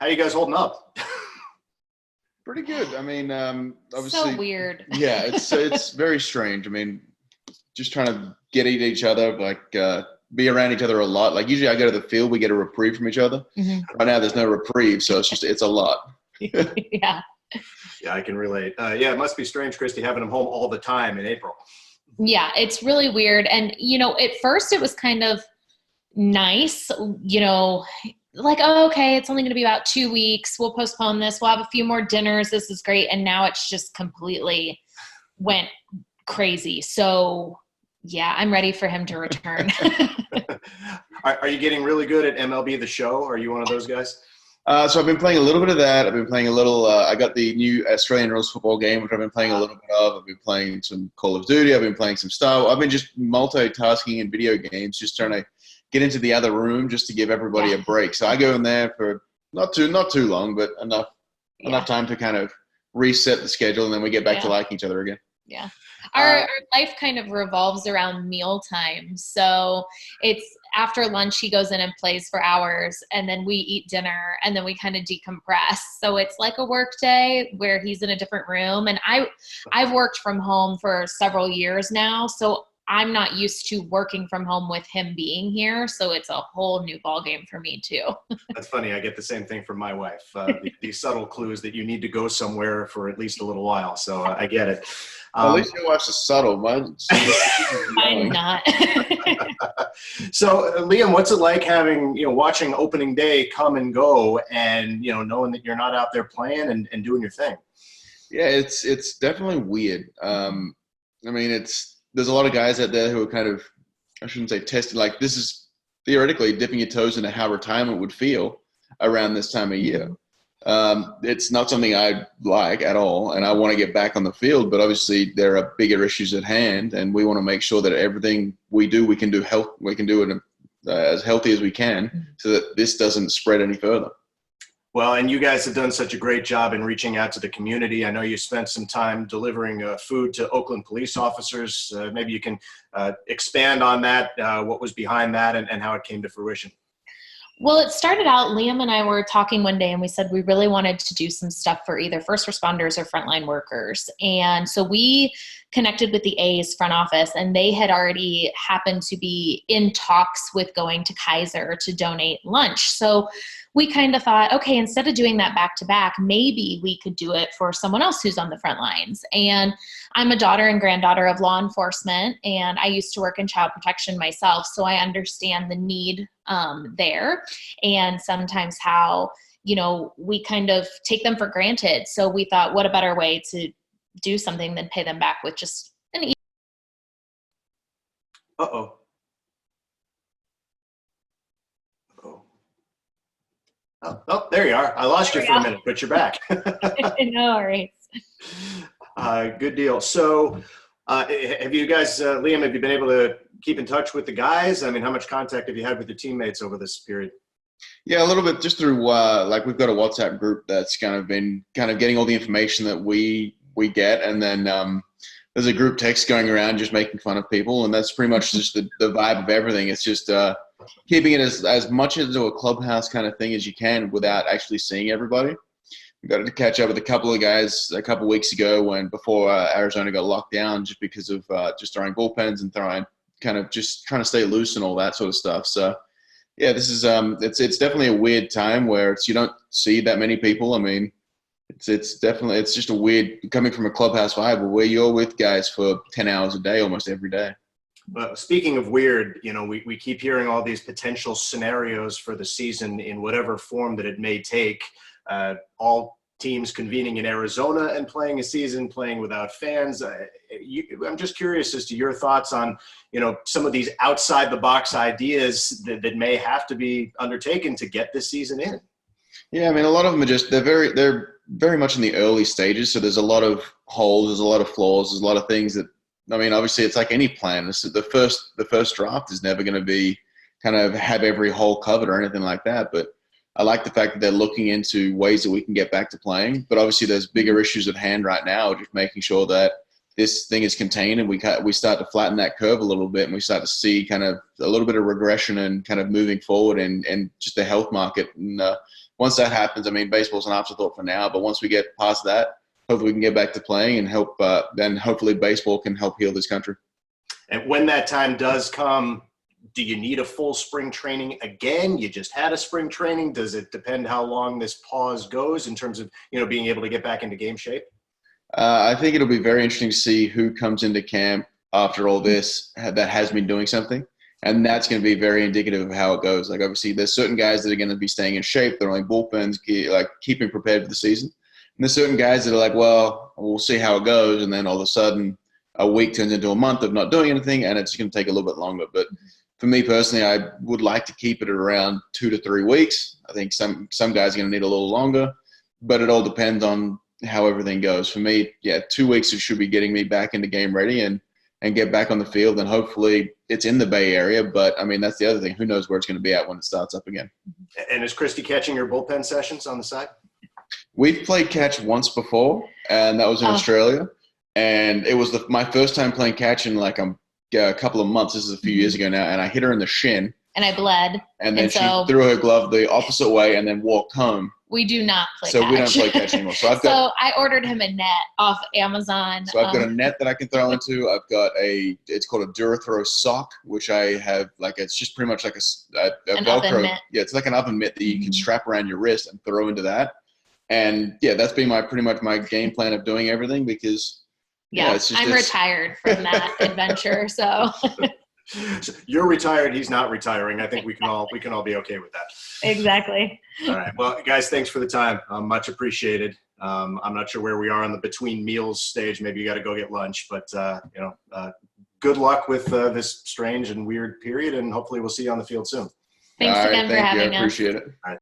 How you guys holding up? Pretty good. I mean, obviously. So weird. Yeah, it's very strange. I mean, just trying to get at each other, like be around each other a lot. Like usually I go to the field, we get a reprieve from each other. Mm-hmm. Right now there's no reprieve, so it's a lot. Yeah. Yeah, I can relate. Yeah, it must be strange, Kristi, having them home all the time in April. Yeah, it's really weird. And, at first it was kind of nice, like, oh, okay, it's only going to be about 2 weeks. We'll postpone this. We'll have a few more dinners. This is great. And now it's just completely went crazy. So, yeah, I'm ready for him to return. Are you getting really good at MLB The Show? Are you one of those guys? So I've been playing a little bit of that. I've been playing a little I got the new Australian rules football game, which I've been playing a little bit of. I've been playing some Call of Duty. I've been playing some Star Wars. I've been just multitasking in video games, just trying to get into the other room just to give everybody a break. So I go in there for not too long, but enough time to kind of reset the schedule, and then we get back to liking each other again. Yeah. Our life kind of revolves around mealtime. So it's after lunch, he goes in and plays for hours, and then we eat dinner, and then we kind of decompress. So it's like a work day where he's in a different room. And I've worked from home for several years now, so I'm not used to working from home with him being here. So it's a whole new ballgame for me too. That's funny. I get the same thing from my wife. These subtle clues that you need to go somewhere for at least a little while. So I get it. At least your wife's subtle. Mine's not. So Liam, what's it like having, watching opening day come and go and, knowing that you're not out there playing and doing your thing? Yeah, it's definitely weird. I mean, there's a lot of guys out there who are kind of, I shouldn't say tested, like this is theoretically dipping your toes into how retirement would feel around this time of year. It's not something I like at all, and I want to get back on the field, but obviously there are bigger issues at hand, and we want to make sure that everything we do, we can do it as healthy as we can so that this doesn't spread any further. Well, and you guys have done such a great job in reaching out to the community. I know you spent some time delivering food to Oakland police officers. Maybe you can expand on that, what was behind that and how it came to fruition. Well, it started out, Liam and I were talking one day and we said we really wanted to do some stuff for either first responders or frontline workers. And so we connected with the A's front office, and they had already happened to be in talks with going to Kaiser to donate lunch. So we kind of thought, okay, instead of doing that back to back, maybe we could do it for someone else who's on the front lines. And I'm a daughter and granddaughter of law enforcement, and I used to work in child protection myself. So I understand the need there, and sometimes how, we kind of take them for granted. So we thought, what a better way to do something than pay them back with just an Uh-oh. Oh, there you are. I lost you for a minute, but you're back. No worries. Good deal. So have you guys, Liam, have you been able to keep in touch with the guys? I mean, how much contact have you had with your teammates over this period? Yeah, a little bit just through, like we've got a WhatsApp group that's kind of been getting all the information that we get. And then there's a group text going around just making fun of people. And that's pretty much just the vibe of everything. It's just keeping it as much into a clubhouse kind of thing as you can without actually seeing everybody. We got to catch up with a couple of guys a couple of weeks ago before Arizona got locked down, just because of just throwing bullpens and trying to stay loose and all that sort of stuff. So yeah, this is it's definitely a weird time where you don't see that many people. I mean, it's just a weird coming from a clubhouse vibe where you're with guys for 10 hours a day, almost every day. Well, speaking of weird, we keep hearing all these potential scenarios for the season in whatever form that it may take. All teams convening in Arizona and playing a season, playing without fans. I'm just curious as to your thoughts on, some of these outside the box ideas that may have to be undertaken to get this season in. Yeah, I mean, a lot of them are they're very much in the early stages. So there's a lot of holes, there's a lot of flaws, there's a lot of things that, I mean, obviously it's like any plan. The first draft is never going to be kind of have every hole covered or anything like that. But I like the fact that they're looking into ways that we can get back to playing. But obviously there's bigger issues at hand right now, just making sure that this thing is contained and we start to flatten that curve a little bit, and we start to see kind of a little bit of regression and kind of moving forward and just the health market. And once that happens, I mean, baseball's an afterthought for now, but once we get past that, hopefully we can get back to playing and help. Then hopefully baseball can help heal this country. And when that time does come, do you need a full spring training again? You just had a spring training. Does it depend how long this pause goes in terms of, being able to get back into game shape? I think it'll be very interesting to see who comes into camp after all this that has been doing something. And that's going to be very indicative of how it goes. Like, obviously, there's certain guys that are going to be staying in shape. They're only bullpens, like keeping prepared for the season. And there's certain guys that are like, well, we'll see how it goes. And then all of a sudden, a week turns into a month of not doing anything, and it's going to take a little bit longer. But for me personally, I would like to keep it at around 2 to 3 weeks. I think some guys are going to need a little longer, but it all depends on how everything goes. For me, 2 weeks should be getting me back into game ready and get back on the field, and hopefully it's in the Bay Area. But, I mean, that's the other thing. Who knows where it's going to be at when it starts up again. And is Kristi catching your bullpen sessions on the side? We've played catch once before, and that was in Australia. And it was my first time playing catch in like a couple of months. This is a few years ago now, and I hit her in the shin. And I bled. And then she threw her glove the opposite way and then walked home. We do not play catch. So we don't play catch anymore. So I ordered him a net off Amazon. So I've got a net that I can throw into. I've got it's called a DuraThrow sock, which I have it's just pretty much like a Velcro. Oven mitt. Yeah, it's like an oven mitt that you can strap around your wrist and throw into that. And that's been pretty much my game plan of doing everything because I'm retired from that adventure. So you're retired. He's not retiring. I think we can all be okay with that. Exactly. All right. Well, guys, thanks for the time. Much appreciated. I'm not sure where we are on the between meals stage. Maybe you got to go get lunch, but good luck with this strange and weird period, and hopefully we'll see you on the field soon. Thanks again for having us. I appreciate it. All right.